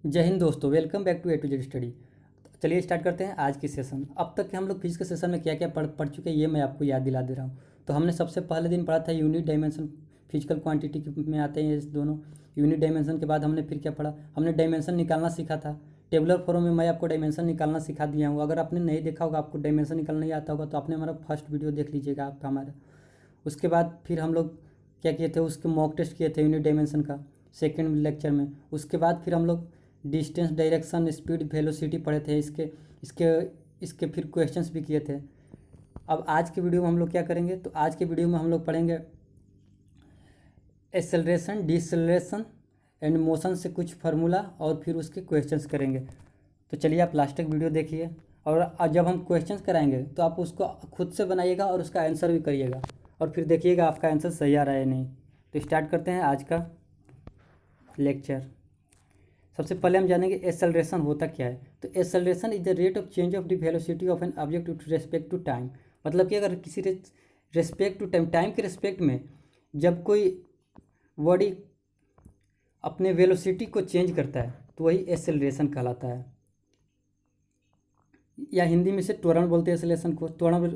जय हिंद दोस्तों, welcome back to A to Z study. चलिए स्टार्ट करते हैं आज की सेशन। अब तक के हम लोग फिजिक्स के सेशन में क्या क्या पढ़ चुके हैं ये मैं आपको याद दिला दे रहा हूँ। तो हमने सबसे पहले दिन पढ़ा था यूनिट डायमेंशन, फिजिकल क्वांटिटी में आते हैं ये दोनों। यूनिट डायमेंशन के बाद हमने फिर क्या पढ़ा, हमने डायमेंशन निकालना सीखा था। टेबुलर फॉर्म में मैं आपको डायमेंशन निकालना सिखा दिया हूँ। अगर आपने नहीं देखा होगा, आपको डायमेंशन निकालना नहीं आता होगा, तो आपने हमारा फर्स्ट वीडियो देख लीजिएगा आपका हमारा। उसके बाद फिर हम लोग क्या किए थे, उसके मॉक टेस्ट किए थे यूनिट डायमेंशन का सेकेंड लेक्चर में। उसके बाद फिर हम लोग डिस्टेंस, डायरेक्शन, स्पीड, वेलोसिटी पढ़े थे। इसके इसके इसके फिर क्वेश्चंस भी किए थे। अब आज के वीडियो में हम लोग क्या करेंगे, तो आज के वीडियो में हम लोग पढ़ेंगे एक्सेलरेशन, डिसेलरेशन एंड मोशन से कुछ फार्मूला और फिर उसके क्वेश्चंस करेंगे। तो चलिए आप लास्ट तक वीडियो देखिए। और जब हम क्वेश्चंस कराएंगे तो आप उसको खुद से बनाइएगा और उसका आंसर भी करिएगा, और फिर देखिएगा आपका आंसर सही आ रहा है या नहीं। तो स्टार्ट करते हैं आज का लेक्चर। सबसे पहले हम जानेंगे एक्सेलरेशन होता क्या है। तो acceleration is the rate of change of the velocity of an object with respect to time. मतलब कि अगर किसी रिस्पेक्ट टू टाइम, टाइम के रिस्पेक्ट में जब कोई बॉडी अपने वेलोसिटी को चेंज करता है तो वही एक्सेलरेशन कहलाता है। या हिंदी में से त्वरण बोलते हैं एक्सेलरेशन को। त्वरण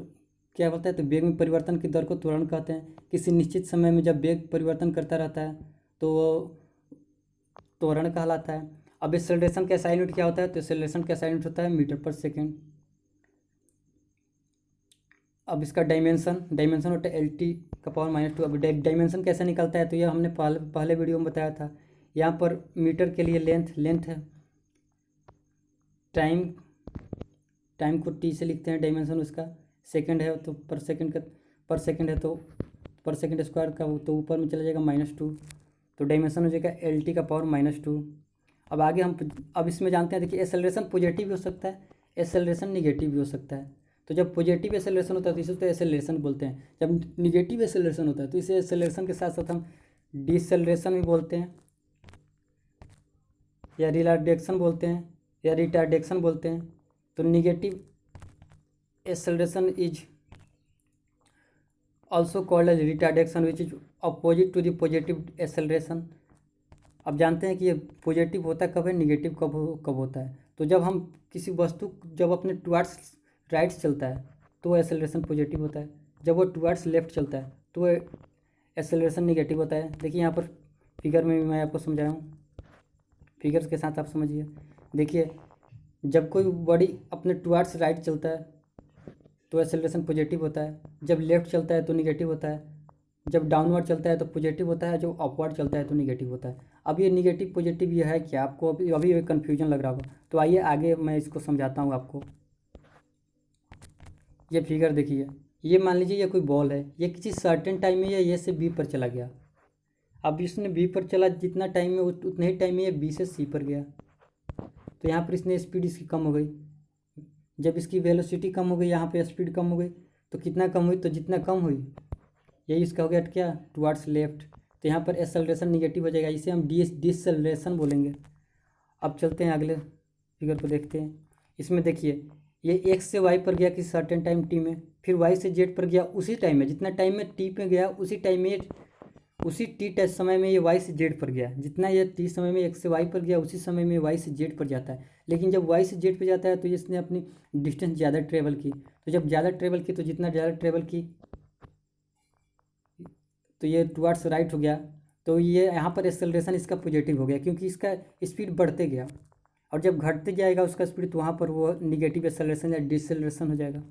क्या बोलता है, तो वेग में परिवर्तन की दर को त्वरण कहते हैं। किसी निश्चित समय में जब वेग परिवर्तन करता रहता है तो वो त्वरण कहलाता है। अब एक्सेलरेशन का SI यूनिट क्या होता है, तो एक्सेलरेशन का SI यूनिट होता है मीटर पर सेकेंड। अब इसका डायमेंशन होता है LT का पावर -2। अब डायमेंशन कैसे निकलता है, तो ये हमने पहले वीडियो में बताया था। यहाँ पर मीटर के लिए लेंथ है, टाइम को T से लिखते हैं, डायमेंशन उसका। सेकंड है तो पर सेकंड है तो पर सेकंड स्क्वायर का तो ऊपर में चला जाएगा -2, तो डायमेंशन हो जाएगा LT का पावर -2। अब आगे अब इसमें जानते हैं, देखिए एक्सेलरेशन पॉजिटिव भी हो सकता है, एक्सेलरेशन निगेटिव भी हो सकता है। तो जब पॉजिटिव एक्सेलरेशन होता है तो इसे तो एक्सेलरेशन बोलते हैं। जब निगेटिव एक्सेलरेशन होता है तो इसे एक्सेलरेशन के साथ साथ हम डिसेलरेशन भी बोलते हैं, या रिटार्डेशन बोलते हैं, तो negative acceleration is also called as retardation which is opposite to the positive acceleration. अब जानते हैं कि ये पॉजिटिव होता कब है, निगेटिव कब होता है। तो जब हम किसी वस्तु जब अपने टुवर्ड्स राइट चलता है तो वो एक्सेलरेशन पॉजिटिव होता है। जब वो टुवर्ड्स लेफ्ट चलता है तो वो एक्सेलरेशन निगेटिव होता है। देखिए यहाँ पर फिगर में भी मैं आपको समझाया हूँ, फिगर्स के साथ आप समझिए। देखिए जब कोई बॉडी अपने टुवर्ड्स राइट चलता है तो एक्सेलरेशन पॉजिटिव होता है, जब लेफ्ट चलता है तो निगेटिव होता है, जब डाउनवर्ड चलता है तो पॉजिटिव होता है, जब अपवर्ड चलता है तो निगेटिव होता है। अब ये निगेटिव पॉजिटिव ये है क्या, आपको अभी अभी कन्फ्यूजन लग रहा होगा, तो आइए आगे मैं इसको समझाता हूँ आपको। ये फिगर देखिए, ये मान लीजिए ये कोई बॉल है, ये किसी सर्टेन टाइम में ये से बी पर चला गया। अब इसने बी पर चला जितना टाइम में, उतने ही टाइम में ये बी से सी पर गया। तो यहाँ पर इसने स्पीड इसकी कम हो गई। जब इसकी वेलोसिटी कम हो गई, यहाँ पे स्पीड कम हो गई, तो कितना कम हुई, तो जितना कम हुई यही इसका हो गया क्या, टुवर्ड्स लेफ्ट। तो यहाँ पर एक्सेलरेशन निगेटिव हो जाएगा, इसे हम डिसेलरेशन बोलेंगे। अब चलते हैं अगले फिगर को देखते हैं। इसमें देखिए ये x से y पर गया किसी सर्टेन टाइम t में, फिर y से z पर गया उसी टाइम में, जितना टाइम में t पे गया उसी टाइम में उसी t समय में ये y से z पर गया। जितना ये t समय में x से y पर गया उसी समय में y से z पर जाता है। लेकिन जब y से z पर जाता है तो इसने अपनी डिस्टेंस ज़्यादा ट्रेवल की। तो जब ज़्यादा ट्रेवल की तो जितना ज़्यादा ट्रेवल की तो ये टुवर्ड्स राइट हो गया। तो ये यहाँ पर एक्सेलरेशन इसका पॉजिटिव हो गया, क्योंकि इसका स्पीड बढ़ते गया। और जब घटते जाएगा उसका स्पीड तो वहाँ पर वो निगेटिव एक्सेलरेशन या डिसेलरेशन हो जाएगा।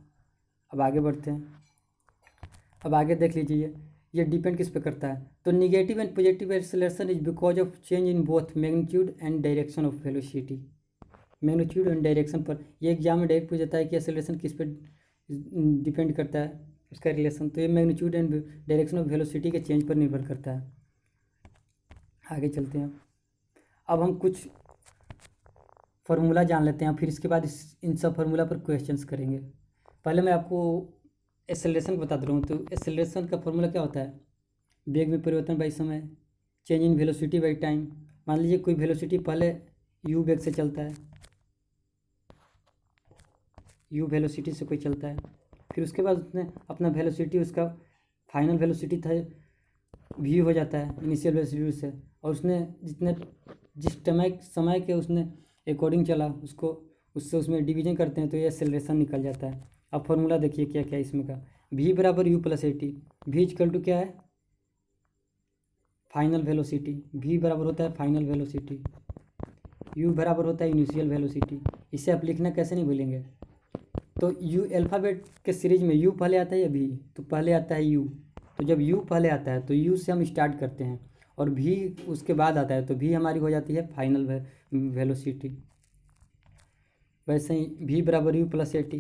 अब आगे बढ़ते हैं। अब आगे देख लीजिए ये डिपेंड किस पे करता है, तो negative and positive acceleration is because of change in both magnitude and direction of velocity. Magnitude and direction पर ये एग्जाम में डायरेक्ट पूछ जाता है कि एक्सेलरेशन किस पे डिपेंड करता है, उसका रिलेशन। तो ये magnitude and direction of velocity के चेंज पर निर्भर करता है। आगे चलते हैं। अब हम कुछ फार्मूला जान लेते हैं, फिर इसके बाद इन सब फार्मूला पर क्वेश्चंस करेंगे। पहले मैं आपको एक्सेलरेशन बता दे रहा हूँ। तो एक्सेलरेशन का फार्मूला क्या होता है, वेग में परिवर्तन बाई समय, change in velocity by time. मान लीजिए कोई वेलोसिटी पहले u वेग से चलता है, u वेलोसिटी से कोई चलता है, फिर उसके बाद उसने अपना वेलोसिटी, उसका फाइनल वेलोसिटी था v हो जाता है इनिशियल वेलोसिटी से, और उसने जितने जिस समय के उसने अकॉर्डिंग चला उसको उससे उसमें डिवीजन करते हैं तो ये एक्सेलरेशन निकल जाता है। अब फॉर्मूला देखिए क्या क्या इसमें का। v बराबर u plus a t. V equal to क्या है, फाइनल वेलोसिटी। v बराबर होता है फाइनल वेलोसिटी, u बराबर होता है इनिशियल वेलोसिटी। इसे आप लिखना कैसे नहीं भूलेंगे। तो u अल्फ़ाबेट के सीरीज में u पहले आता है या v, तो पहले आता है u। तो जब u पहले आता है तो u से हम स्टार्ट करते हैं और v उसके बाद आता है तो v हमारी हो जाती है फाइनल वेलोसिटी। वैसे ही v बराबर यू प्लस ए टी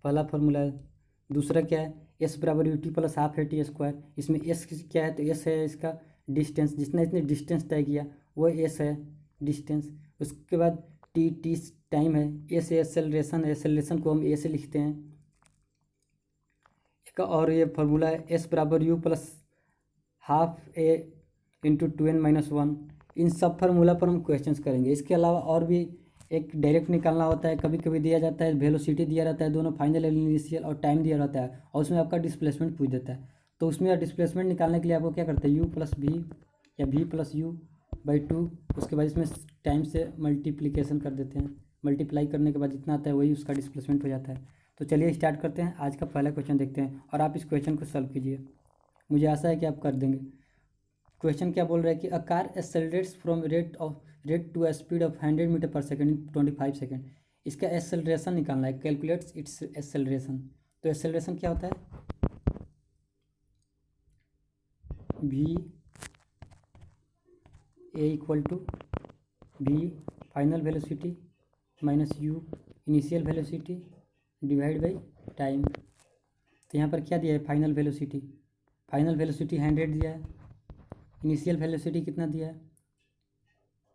पहला फार्मूला है। दूसरा क्या है, s बराबर U T plus half A T square. इसमें s क्या है, तो s है इसका डिस्टेंस, जिसने इसने डिस्टेंस तय किया वो s है डिस्टेंस। उसके बाद टी टाइम है, s एक्सेलरेशन है, एक्सेलरेशन को हम a से लिखते हैं। एक और ये फार्मूला है s बराबर यू प्लस हाफ ए इंटू 2n-1। इन सब फार्मूला पर हम क्वेश्चंस करेंगे। इसके अलावा और भी एक डायरेक्ट निकालना होता है, कभी कभी दिया जाता है वेलोसिटी दिया रहता है, दोनों फाइनल इनिशियल और टाइम दिया रहता है और उसमें आपका डिस्प्लेसमेंट पूछ देता है। तो उसमें डिस्प्लेसमेंट निकालने के लिए आपको क्या करते हैं, यू प्लस वी या वी प्लस यू बाई 2। उसके बाद इसमें टाइम से मल्टीप्लिकेशन कर देते हैं, मल्टीप्लाई करने के बाद जितना आता है वही उसका डिस्प्लेसमेंट हो जाता है। तो चलिए स्टार्ट करते हैं। आज का पहला क्वेश्चन देखते हैं और आप इस क्वेश्चन को सॉल्व कीजिए, मुझे आशा है कि आप कर देंगे। क्वेश्चन क्या बोल रहा है कि a car accelerates from rest to speed of 100 metre per second in 25 second. इसका एक्सेलरेशन निकालना है, कैलकुलेट्स इट्स एक्सेलरेशन। तो एक्सेलरेशन क्या होता है, v a equal to v final velocity minus u initial velocity divide by time. तो यहाँ पर क्या दिया है, फाइनल वेलोसिटी 100 दिया है। इनिशियल वेलोसिटी कितना दिया है,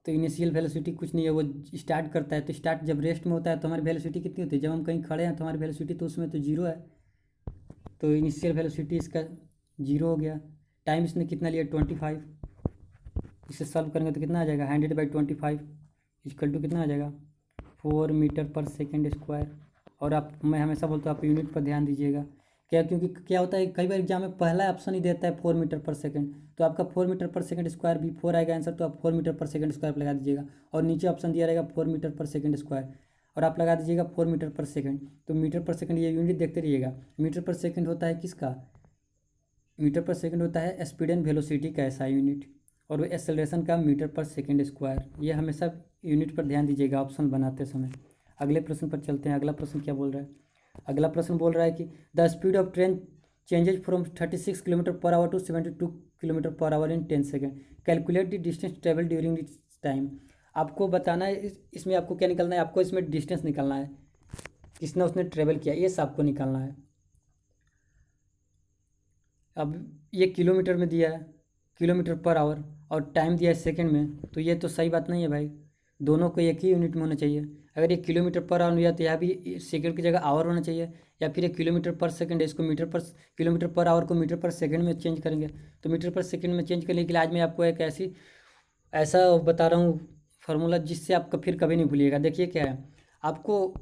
तो इनिशियल वेलोसिटी कुछ नहीं है, वो स्टार्ट करता है। तो स्टार्ट जब रेस्ट में होता है तो हमारी वेलोसिटी कितनी होती है, जब हम कहीं खड़े हैं तो हमारी वेलोसिटी तो उसमें तो जीरो है। तो इनिशियल वेलोसिटी इसका जीरो हो गया। टाइम इसने कितना लिया 25। इसे सॉल्व करेंगे तो कितना आ जाएगा, 100/25 इक्वल टू कितना आ जाएगा 4 मीटर पर सेकेंड स्क्वायर। और आप, मैं हमेशा बोलता हूँ आप यूनिट पर ध्यान दीजिएगा। क्या, क्योंकि क्या होता है कई बार एग्जाम में पहला ऑप्शन ही देता है 4 मीटर पर सेकंड, तो आपका 4 मीटर पर सेकंड स्क्वायर भी 4 आएगा आंसर, तो आप 4 मीटर पर सेकंड स्क्वायर लगा दीजिएगा। और नीचे ऑप्शन दिया रहेगा 4 मीटर पर सेकंड स्क्वायर और आप लगा दीजिएगा 4 मीटर पर सेकंड। तो मीटर पर सेकंड ये यूनिट देखते रहिएगा। मीटर पर सेकंड होता है किसका, मीटर पर सेकंड होता है स्पीड एंड वेलोसिटी का ऐसा यूनिट, और वो एक्सेलरेशन का मीटर पर सेकंड स्क्वायर। ये हमेशा यूनिट पर ध्यान दीजिएगा ऑप्शन बनाते समय। अगले प्रश्न पर चलते हैं। अगला प्रश्न क्या बोल रहा है, अगला प्रश्न बोल रहा है कि the speed of train changes from 36 kilometre per hour to 72 kilometre per hour in 10 second. Calculate the distance travel during this time. आपको बताना है इसमें आपको क्या निकालना है, आपको इसमें डिस्टेंस निकालना है, किसने उसने ट्रेवल किया ये सब आपको निकालना है। अब ये किलोमीटर में दिया है, किलोमीटर पर आवर, और टाइम दिया है सेकंड में, तो ये तो सही बात नहीं है भाई, दोनों को एक ही यूनिट में होना चाहिए। अगर ये किलोमीटर पर आवर दिया तो यहाँ भी सेकंड की जगह आवर होना चाहिए, या फिर ये किलोमीटर पर सेकंड है, इसको मीटर पर, किलोमीटर पर आवर को मीटर पर सेकंड में चेंज करेंगे। तो मीटर पर सेकंड में चेंज करने के लिए आज मैं आपको एक ऐसा बता रहा हूँ फार्मूला जिससे आपका फिर कभी नहीं भूलिएगा। देखिए क्या है, आपको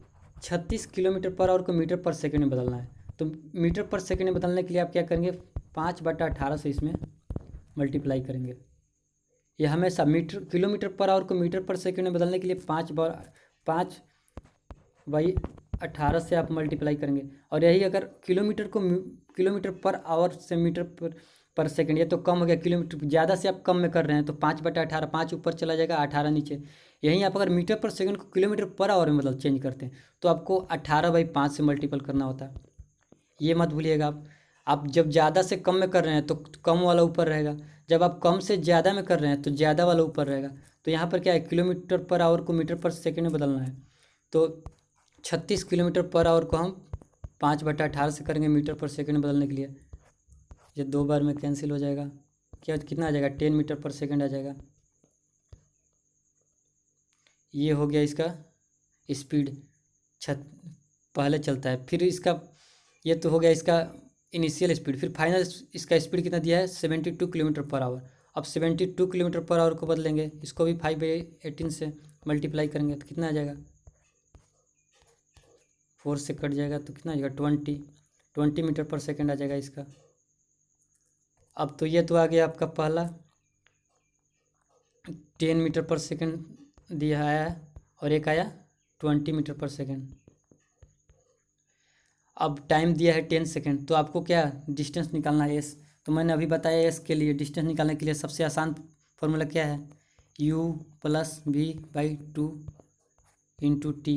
36 किलोमीटर पर आवर को मीटर पर सेकंड में बदलना है। तो मीटर पर सेकंड में बदलने के लिए आप क्या करेंगे, 5/18 से इसमें मल्टीप्लाई करेंगे। ये हमेशा मीटर, किलोमीटर पर आवर को मीटर पर सेकंड में बदलने के लिए 5/18 से आप मल्टीप्लाई करेंगे। और यही अगर किलोमीटर को किलोमीटर पर आवर से मीटर पर सेकंड, ये तो कम हो गया, किलोमीटर ज़्यादा से आप कम में कर रहे हैं तो 5/18, 5 ऊपर चला जाएगा 18 नीचे। यहीं आप अगर मीटर पर सेकंड को किलोमीटर पर आवर में मतलब चेंज करते हैं तो आपको 18/5 से मल्टीपल करना होता है। ये मत भूलिएगा आप जब ज़्यादा से कम में कर रहे हैं तो कम वाला ऊपर रहेगा, जब आप कम से ज़्यादा में कर रहे हैं तो ज़्यादा वाला ऊपर रहेगा। तो यहाँ पर क्या है, किलोमीटर पर आवर को मीटर पर सेकंड में बदलना है। तो 36 किलोमीटर पर आवर को हम 5/18 से करेंगे मीटर पर सेकंड में बदलने के लिए। ये 2 बार में कैंसिल हो जाएगा, क्या कितना आ जाएगा, 10 मीटर पर सेकंड आ जाएगा। ये हो गया इसका स्पीड, पहले चलता है, फिर इसका, ये तो हो गया इसका इनिशियल स्पीड। फिर फाइनल इसका स्पीड कितना दिया है, 72 किलोमीटर पर आवर। अब 72 किलोमीटर पर आवर को बदलेंगे, इसको भी 5/18 से मल्टीप्लाई करेंगे तो कितना आ जाएगा, 4 से कट जाएगा तो कितना आ जाएगा, 20 मीटर पर सेकंड आ जाएगा इसका। अब तो ये तो आ गया आपका पहला 10 मीटर पर सेकंड दिया आया है और एक आया 20 मीटर पर सेकंड। अब टाइम दिया है 10 सेकंड, तो आपको क्या डिस्टेंस निकालना है एस। तो मैंने अभी बताया एस के लिए डिस्टेंस निकालने के लिए सबसे आसान फॉर्मूला क्या है, u plus v by 2 into t.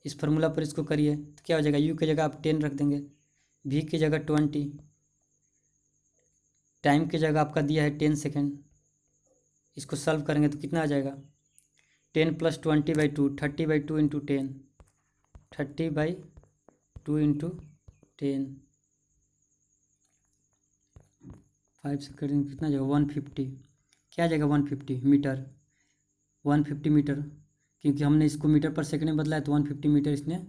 इस फार्मूला पर इसको करिए तो क्या हो जाएगा, u की जगह आप 10 रख देंगे, v की जगह 20, टाइम की जगह आपका दिया है 10 सेकेंड। इसको सॉल्व करेंगे तो कितना आ जाएगा, 10 प्लस 20/2, 30/2 इंटू 10, 30/2 इंटू 10, 5 सेकेंड कितना आ जाएगा 150। क्या आ जाएगा 150 मीटर, 150 मीटर, क्योंकि हमने इसको मीटर पर सेकंड में बदला है तो 150 मीटर इसने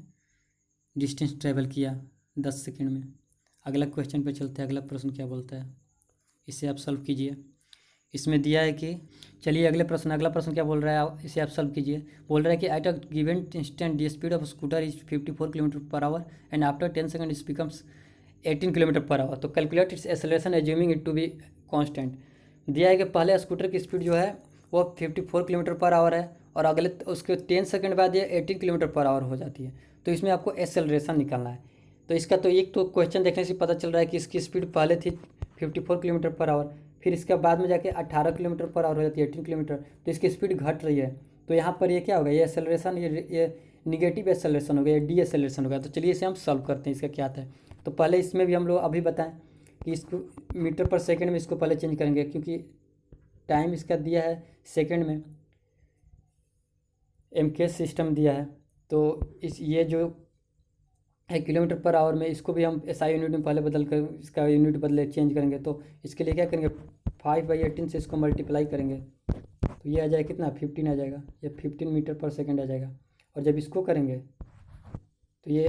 डिस्टेंस ट्रेवल किया 10 सेकंड में। अगला क्वेश्चन पे चलते हैं, अगला प्रश्न क्या बोलता है, इसे आप सॉल्व कीजिए। इसमें दिया है कि, चलिए अगला प्रश्न क्या बोल रहा है, इसे आप सॉल्व कीजिए। बोल रहा है कि at a given instant the speed of scooter is 54 kilometre per hour and after 10 second it becomes 18 kilometre per hour. तो calculate its acceleration assuming it to be constant. दिया है कि पहले स्कूटर की स्पीड जो है वो 54 किलोमीटर पर आवर है और अगले उसके 10 सेकंड बाद ये 18 किलोमीटर पर आवर हो जाती है। तो इसमें आपको एक्सेलरेशन निकालना है। तो इसका तो एक तो क्वेश्चन देखने से पता चल रहा है कि इसकी स्पीड पहले थी 54 किलोमीटर पर आवर, फिर इसके बाद में जाके 18 किलोमीटर पर आवर हो जाती है, 18 किलोमीटर, तो इसकी स्पीड घट रही है। तो यहाँ पर ये क्या होगा, ये एक्सेलरेशन, ये निगेटिव एक्सेलरेशन हो गया, ये डी एक्सेलरेशन हो गया। तो चलिए इसे हम सॉल्व करते हैं, इसका क्या आता है। तो पहले इसमें भी हम लोग अभी बताएं कि इसको मीटर पर सेकंड में इसको पहले चेंज करेंगे, क्योंकि टाइम इसका दिया है सेकंड में, एमके सिस्टम दिया है। तो इस ये जो है किलोमीटर पर आवर में, इसको भी हम एसआई यूनिट में पहले बदल कर इसका यूनिट बदले चेंज करेंगे। तो इसके लिए क्या करेंगे, 5/18 से इसको मल्टीप्लाई करेंगे तो ये आ जाएगा कितना, 15 आ जाएगा, ये 15 मीटर पर सेकंड आ जाएगा। और जब इसको करेंगे तो ये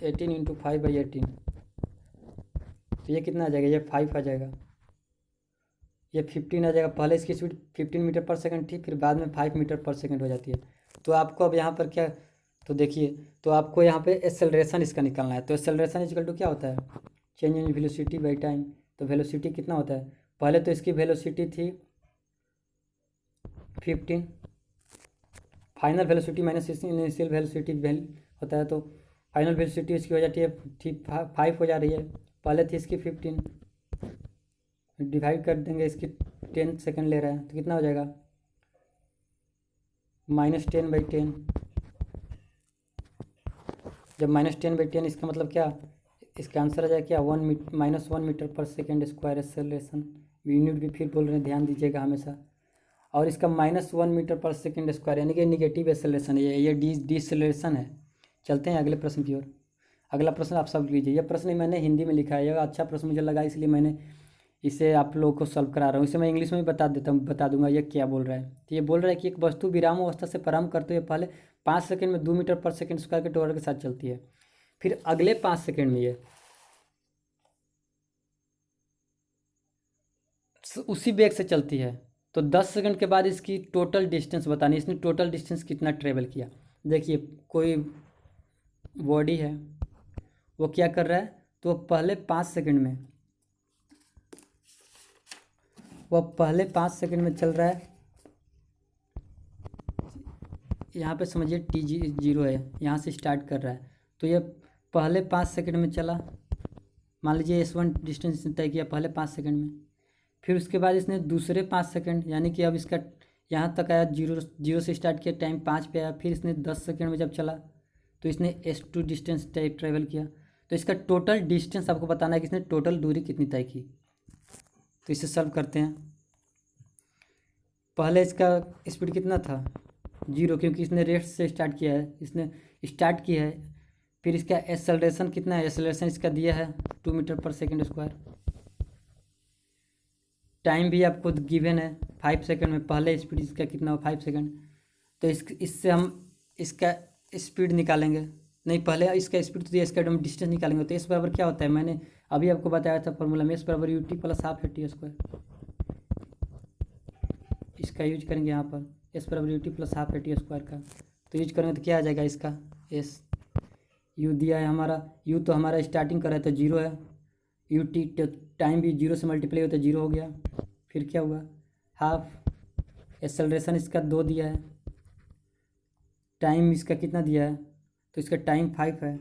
18 इंटू 5/18, तो ये कितना आ जाएगा, ये 5 आ जाएगा, ये 15 आ जाएगा। पहले इसकी स्पीड 15 मीटर पर सेकंड थी, फिर बाद में 5 मीटर पर सेकंड हो जाती है। तो आपको अब यहाँ पर क्या, तो देखिए, तो आपको यहाँ पे एक्सेलरेशन इसका निकालना है। तो एक्सेलरेशन इक्वल टू क्या होता है, change in velocity by time. तो वेलोसिटी कितना होता है, पहले तो इसकी वेलोसिटी थी 15, final velocity minus initial velocity होता है, तो फाइनल वेलोसिटी इसकी हो जाती है 5 हो जा रही है। पहले थी इसकी 15, डिवाइड कर देंगे, इसकी 10 सेकंड ले रहा है तो कितना हो जाएगा, -10/10। जब -10/10, इसका मतलब क्या, इसका आंसर आ जाएगा क्या, -1 metre per second square acceleration. Unit भी फिर बोल रहे हैं, ध्यान दीजिएगा हमेशा। और इसका -1 मीटर पर सेकेंड स्क्वायर, यानी कि निगेटिव एक्सेलरेशन है, ये डिसेलरेशन है। चलते हैं अगले प्रश्न की ओर। अगला प्रश्न आप सब लीजिए। यह प्रश्न मैंने हिंदी में लिखा है, यह अच्छा प्रश्न मुझे लगा, इसलिए मैंने इसे आप लोगों को सॉल्व करा रहा हूँ। इसे मैं इंग्लिश में भी बता दूंगा ये क्या बोल रहा है। तो ये बोल रहा है कि एक वस्तु विराम अवस्था से प्रारंभ करते हुए पहले 5 सेकंड में 2 मीटर पर सेकंड स्क्वायर के टॉर्क के साथ चलती है, फिर अगले 5 सेकंड में ये उसी वेग से चलती है। तो 10 सेकंड के बाद इसकी टोटल डिस्टेंस बतानी, इसने टोटल डिस्टेंस कितना ट्रेवल किया। देखिए, कोई बॉडी है, वो क्या कर रहा है, तो पहले 5 सेकंड में, वह पहले 5 सेकंड में चल रहा है। यहाँ पे समझिए T0 है, यहाँ से स्टार्ट कर रहा है, तो ये पहले 5 सेकंड में चला। मान लीजिए S1 डिस्टेंस तय किया पहले 5 सेकंड में, फिर उसके बाद इसने दूसरे 5 सेकंड, यानी कि अब इसका यहाँ तक आया, जीरो से स्टार्ट किया, टाइम 5 पे आया, फिर इसने 10 सेकंड में जब चला तो इसने S2 डिस्टेंस ट्रेवल किया। तो इसका टोटल डिस्टेंस आपको बताना है कि इसने टोटल दूरी कितनी तय की। तो इसे सॉल्व करते हैं। पहले इसका स्पीड कितना था, 0, क्योंकि इसने रेस्ट से स्टार्ट किया है, इसने स्टार्ट किया है। फिर इसका एक्सेलरेशन कितना है, एक्सेलरेशन इसका दिया है 2 मीटर पर सेकंड स्क्वायर। टाइम भी आपको गिवन है 5 सेकंड में, पहले स्पीड इसका कितना हो 5 सेकंड। तो इससे हम इसका स्पीड निकालेंगे, नहीं पहले इसका स्पीड तो दिया, इसका हम डिस्टेंस निकालेंगे। तो इस बराबर क्या होता है, मैंने अभी आपको बताया था फॉर्मूला में, इस बराबर ut प्लस हाफ AT²। इसका यूज करेंगे यहाँ पर, इस बराबर ut प्लस हाफ AT² का। तो यूज करेंगे तो क्या आ जाएगा, इसका एस यू दिया है हमारा, यू तो हमारा स्टार्टिंग कर रहा है तो 0 है, ut टाइम भी 0 से मल्टीप्लाई होता है, 0 हो गया। फिर क्या हुआ, हाफ, एक्सेलरेशन इसका 2 दिया है, टाइम इसका कितना दिया है, तो इसका टाइम 5 है,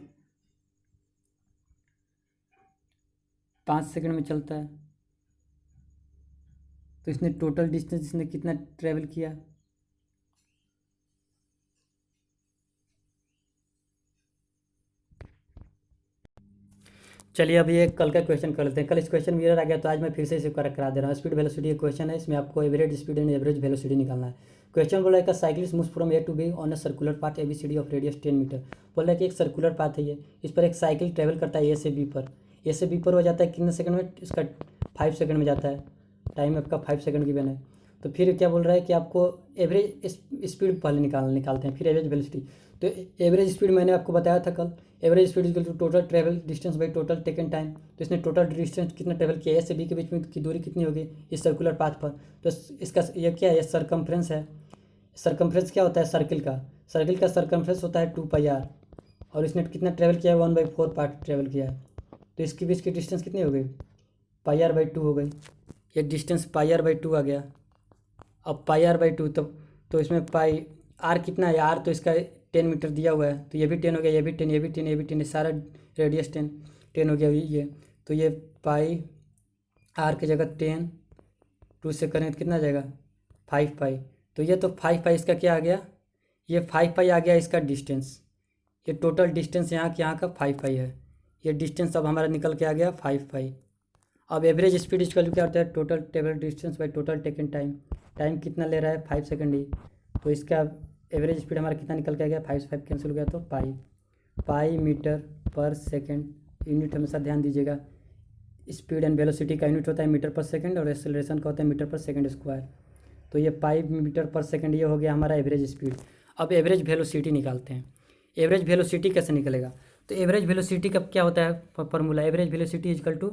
5 सेकंड में चलता है। तो इसने टोटल डिस्टेंस इसने कितना ट्रेवल किया, चलिए अभी एक कल का क्वेश्चन कर लेते हैं। कल इस क्वेश्चन मिरर आ गया तो आज मैं फिर से इसे करा दे रहा हूँ। स्पीड वेलोसिटी का क्वेश्चन है, इसमें आपको average speed and average velocity निकालना है। क्वेश्चन बोला है का cyclist moves from a to b on a circular path ABCD of radius 10 metre. बोल रहा है कि एक सर्कुलर पाथ है ये, इस पर एक साइकिल ट्रेवल करता है ए से बी पर। ए से बी पर हो जाता है कितने सेकंड में, इसका 5 सेकंड में जाता है, टाइम आपका 5 सेकंड की बन है। तो फिर क्या बोल रहा है कि आपको एवरेज स्पीड पहले निकालते हैं, फिर एवरेज वेलोसिटी। तो एवरेज स्पीड मैंने आपको बताया था कल, average speed equal to total travel distance by total taken time. तो इसने टोटल डिस्टेंस कितना ट्रेवल किया, ए से बी के बीच में की दूरी कितनी होगी इस सर्कुलर पाथ पर। तो इसका ये क्या है, सरकमफ्रेंस है। सरकमफ्रेंस क्या होता है, सर्किल का सरकमफ्रेंस होता है 2πr, और इसने कितना ट्रेवल किया है 1/4 पार्ट ट्रेवल किया है। तो इसके बीच की डिस्टेंस कितनी हो गई, πr/2 हो गई। ये डिस्टेंस πr/2 आ गया। अब πr/2 तो इसमें पाई आर कितना है, आर तो इसका 10 मीटर दिया हुआ है, तो ये भी 10 हो गया, ये भी 10, ये भी 10, ये भी 10, सारा रेडियस 10 हो गया ये। तो ये पाई आर की जगह 10 2 से करें तो कितना आ जाएगा 5π। तो ये तो 5π इसका क्या आ गया, ये 5π आ गया इसका डिस्टेंस। ये टोटल डिस्टेंस यहाँ का 5π है। ये डिस्टेंस अब हमारा निकल के आ गया 5π। अब एवरेज स्पीड इक्वल क्या होता है, total travel distance by total taken time. Time कितना ले रहा है 5 सेकंड ही, तो इसका एवरेज स्पीड हमारा कितना निकल के आ गया 5 से 5 कैंसिल हो गया, तो पाई मीटर पर सेकंड। यूनिट हमेशा ध्यान दीजिएगा, स्पीड एंड वेलोसिटी का यूनिट होता है मीटर पर सेकंड और एक्सेलरेशन का होता है मीटर पर सेकंड स्क्वायर। तो ये पाई मीटर पर सेकंड ये हो गया हमारा एवरेज स्पीड। अब एवरेज वेलोसिटी निकालते हैं। एवरेज वेलोसिटी कैसे निकलेगा, तो एवरेज वेलोसिटी का क्या होता है formula, average velocity equal to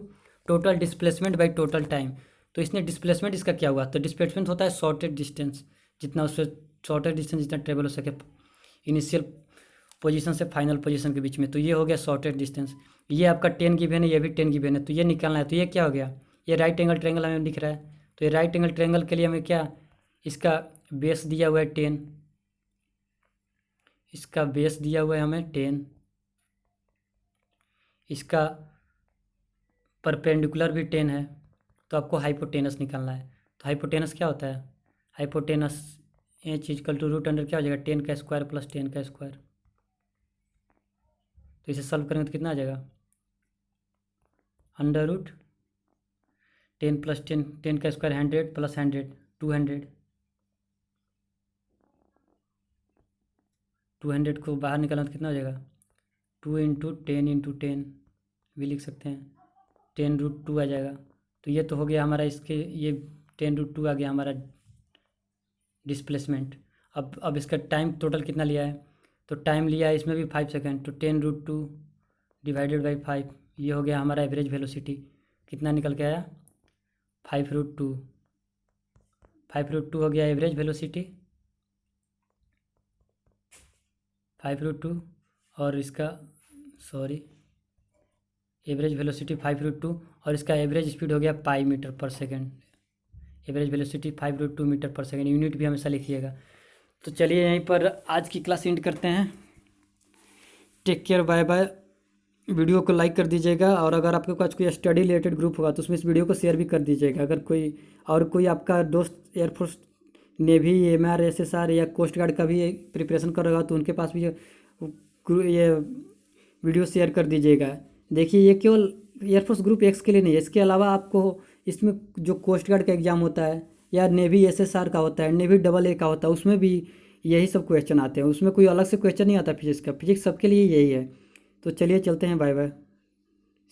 total displacement by total time. तो इसने डिस्प्लेसमेंट इसका क्या हुआ, तो डिस्प्लेसमेंट होता है शॉर्टेड डिस्टेंस, जितना उससे शॉर्टेड डिस्टेंस जितना ट्रेवल हो सके इनिशियल पोजीशन से फाइनल पोजीशन के बीच में। तो ये हो गया शॉर्टेड डिस्टेंस। ये आपका 10 गिवन है, ये भी 10 गिवन है, तो ये निकालना है। तो ये क्या हो गया, ये राइट एंगल ट्रायंगल हमें दिख रहा है। तो ये राइट एंगल ट्रायंगल के लिए हमें क्या, इसका बेस दिया हुआ है 10, इसका बेस दिया हुआ है हमें 10, इसका परपेंडिकुलर भी 10 है। तो आपको हाइपोटेनस निकालना है। तो हाइपोटेनस क्या होता है, hypotenuse h equal to root under क्या हो जाएगा 10 का स्क्वायर प्लस 10 का स्क्वायर। तो इसे सॉल्व करेंगे तो कितना आ जाएगा, अंडर रूट 10 प्लस 10, 10 का स्क्वायर 100 प्लस 100 200। 200 को बाहर निकालना तो कितना हो जाएगा 2 इंटू 10 इंटू 10 भी लिख सकते हैं, 10√2 आ जाएगा। तो ये तो हो गया हमारा इसके, ये 10√2 आ गया हमारा डिस्प्लेसमेंट। अब इसका टाइम टोटल कितना लिया है, तो टाइम लिया है इसमें भी 5 सेकंड, तो 10√2 डिवाइडेड बाई 5, ये हो गया हमारा एवरेज वेलोसिटी। कितना निकल के आया 5√2, 5√2 हो गया एवरेज वेलोसिटी 5√2। और इसका एवरेज वेलोसिटी 5√2 और इसका एवरेज स्पीड हो गया पाई मीटर पर सेकंड। एवरेज वेलोसिटी 5√2 मीटर पर सेकंड, यूनिट भी हमेशा लिखिएगा। तो चलिए यहीं पर आज की क्लास एंड करते हैं। Take care, bye bye. Video को लाइक कर दीजिएगा, और अगर आपके पास कोई स्टडी रिलेटेड ग्रुप होगा तो उसमें इस वीडियो को शेयर भी कर दीजिएगा। अगर कोई आपका दोस्त एयरफोर्स, नेवी, MR, SSR या कोस्ट गार्ड का भी प्रिपरेशन कर रहा हो तो उनके पास भी ये वीडियो शेयर कर दीजिएगा। देखिए ये केवल एयरफोर्स ग्रुप एक्स के लिए नहीं है, इसके अलावा आपको इसमें जो कोस्ट गार्ड का एग्ज़ाम होता है या नेवी SSR का होता है, नेवी AA का होता है, उसमें भी यही सब क्वेश्चन आते हैं। उसमें कोई अलग से क्वेश्चन नहीं आता फिजिक्स का, फिजिक्स सबके लिए यही है। तो चलिए चलते हैं, bye bye,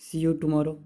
see you tomorrow.